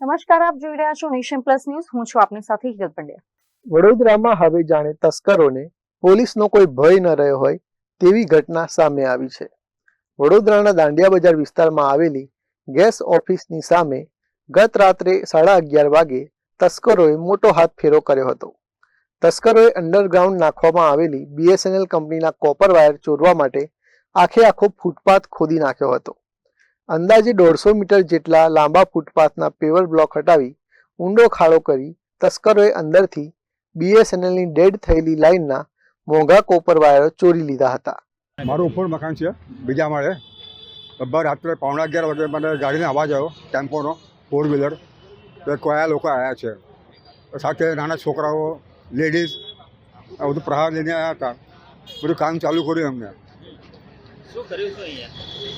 નમસ્કાર, આપ જોઈ રહ્યા છો નેશન પ્લસ ન્યૂઝ. હું છું આપની સાથે હિરલ પંડ્યા. વડોદરામાં હવે જાણે તસ્કરોને પોલીસનો કોઈ ભય ન રહ્યો હોય તેવી ઘટના સામે આવી છે. વડોદરાના દાંડિયા બજાર વિસ્તારમાં આવેલી ગેસ ઓફિસની સામે ગત રાત્રે 11:30 વાગે તસ્કરોએ મોટો હાથ ફેરો કર્યો હતો. તસ્કરોએ અંડરગ્રાઉન્ડ નાખવામાં આવેલી BSNL કંપનીના કોપર વાયર ચોરવા માટે આખો ફૂટપાથ ખોદી નાખ્યો હતો. અંદાજે 150 મીટર જેટલા લાંબા ફૂટપાથના પેવર બ્લોક હટાવી ઊંડો ખાડો કરી તસ્કરોએ અંદરથી BSNLની ડેડ થયેલી લાઇનના મોંઘા કોપર વાયરો ચોરી લીધા હતા. મારું ઉપર મકાન છે, બીજા માળે. લગભગ રાત્રે 11:15 વાગે મને ગાડીનો અવાજ આવ્યો, ટેમ્પોનો, 4 વ્હીલર. તો કયા લોકો આવ્યા છે, સાથે નાના છોકરાઓ, લેડીઝ, આ બધું પ્રહાર લઈને આવ્યા હતા. બધું કામ ચાલુ કર્યું એમને.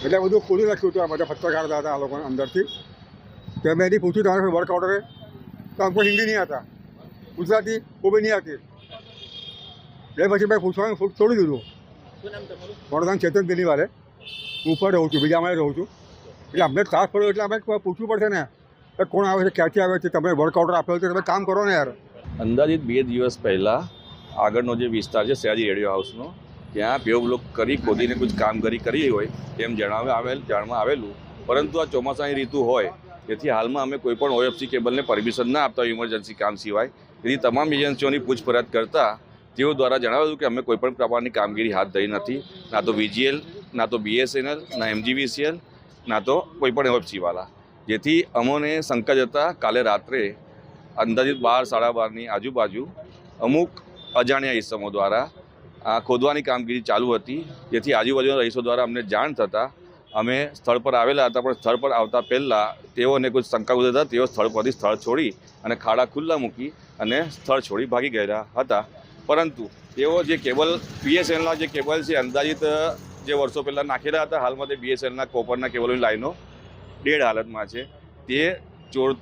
એટલે બધું ખોલી નાખ્યું હતું. આ બધા પત્રકાર હતા આ લોકોને અંદરથી. તો મેં એની પૂછ્યું તમારે વર્ક ઓર્ડરે, તો हमको હિન્દી નહીં आता, ગુજરાતી वो भी नहीं आती. એટલે પછી મેં પૂછવાનું છોડી દીધું. વડોદરા ચેતન દિલીવારે હું ઉપર રહું છું, બીજા માળે રહું છું. એટલે અમને ત્રાસ પડ્યો એટલે અમે પૂછવું પડશે ને કે કોણ આવે છે, ક્યાંથી આવે છે, તમે વર્ક ઓર્ડર આપ્યો છે, તમે કામ કરો ને યાર. અંદાજિત 2 દિવસ પહેલાં આગળનો જે વિસ્તાર છે સયાજી રેડિયો હાઉસનો, ત્યાં પેવ બ્લોક કરી ખોદીને કુછ કામગીરી કરી હોય તેમ જાણમાં આવેલું. પરંતુ આ ચોમાસાની ઋતુ હોય તેથી હાલમાં અમે કોઈપણ OFC કેબલને પરમિશન ના આપતા ઇમરજન્સી કામ સિવાય. તેથી તમામ એજન્સીઓની પૂછપરછ કરતાં તેઓ દ્વારા જણાવ્યું કે અમે કોઈપણ પ્રકારની કામગીરી હાથ ધરી નથી, ના તો VGL, ના તો BSNL, ના MGVCL, ના તો કોઈપણ OFC વાળા. જેથી અમોને શંકા જતાં કાલે રાત્રે અંદાજિત 12-12:30ની આજુબાજુ અમુક અજાણ્યા ઇસમો દ્વારા ખોદવાની કામગીરી ચાલુ હતી. જેથી આજુબાજુના રહીશો દ્વારા અમને જાણ થતાં અમે સ્થળ પર આવેલા હતા. પણ સ્થળ પર આવતા પહેલાં તેઓને કોઈ શંકા હતા, તેઓ સ્થળ પરથી સ્થળ છોડી અને ખાડા ખુલ્લા મૂકી અને સ્થળ છોડી ભાગી ગયા હતા. પરંતુ તેઓ જે કેબલ BSNLના જે કેબલ છે અંદાજિત જે વર્ષો પહેલાં નાખેલા હતા, હાલમાં તે BSNLના કોપરના કેબલોની લાઈનો ડેડ હાલતમાં છે. તે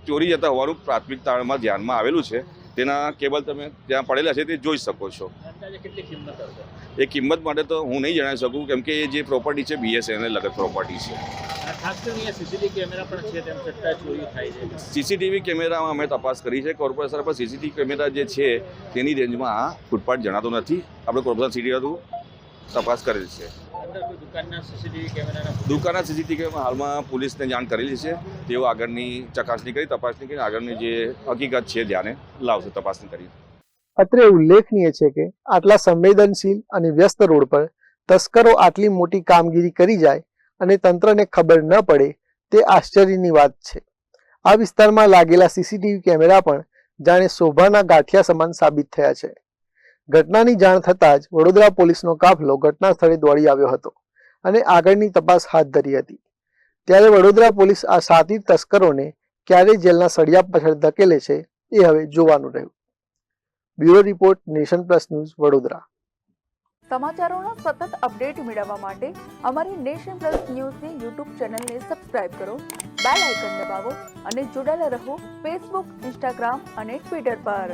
ચોરી જતા હોવાનું પ્રાથમિક તારણમાં ધ્યાનમાં આવેલું છે. તેના કેબલ તમે ત્યાં પડેલા છે તે જોઈ શકો છો. એ કિંમત માટે તો હું નહીં જણાવી શકું, કેમ કે એ જે પ્રોપર્ટી છે BSNL લગત પ્રોપર્ટી છે. CCTV કેમેરામાં અમે તપાસ કરી છે. કોર્પોરેશન પર CCTV કેમેરા જે છે તેની રેન્જમાં આ ફૂટપાથ જણાતો નથી. આપણે કોર્પોરેશન સિટી તપાસ કરેલી છે. દુકાનના CCTV કેમેરા હાલમાં પોલીસને જાણ કરેલી છે. તેઓ આગળની ચકાસણી કરી, તપાસણી કરી આગળની જે હકીકત છે ધ્યાને લાવશે તપાસણી કરી. અત્રે ઉલ્લેખનીય છે કે આટલા સંવેદનશીલ અને વ્યસ્ત રોડ પર તસ્કરો આટલી મોટી કામગીરી કરી જાય અને તંત્રને ખબર ન પડે તે આશ્ચર્યની વાત છે. આ વિસ્તારમાં લાગેલા CCTV કેમેરા પણ જાણે શોભાના ગાંઠિયા સમાન સાબિત થયા છે. ઘટનાની જાણ થતાં જ વડોદરા પોલીસનો કાફલો ઘટના સ્થળે દોડી આવ્યો હતો અને આગળની તપાસ હાથ ધરી હતી. ત્યારે વડોદરા પોલીસ આ શાતિર તસ્કરોને ક્યારે જેલના સળિયા પાછળ ધકેલે છે એ હવે જોવાનું રહ્યું. Bureau report, nation plus news, Vadodara. સમાચારોનો સતત અપડેટ મેળવવા માટે અમારી નેશન પ્લસ ન્યૂઝની YouTube ચેનલને સબસ્ક્રાઇબ કરો, બેલ આઇકન દબાવો અને જોડાયેલા રહો Facebook, Instagram અને Twitter પર.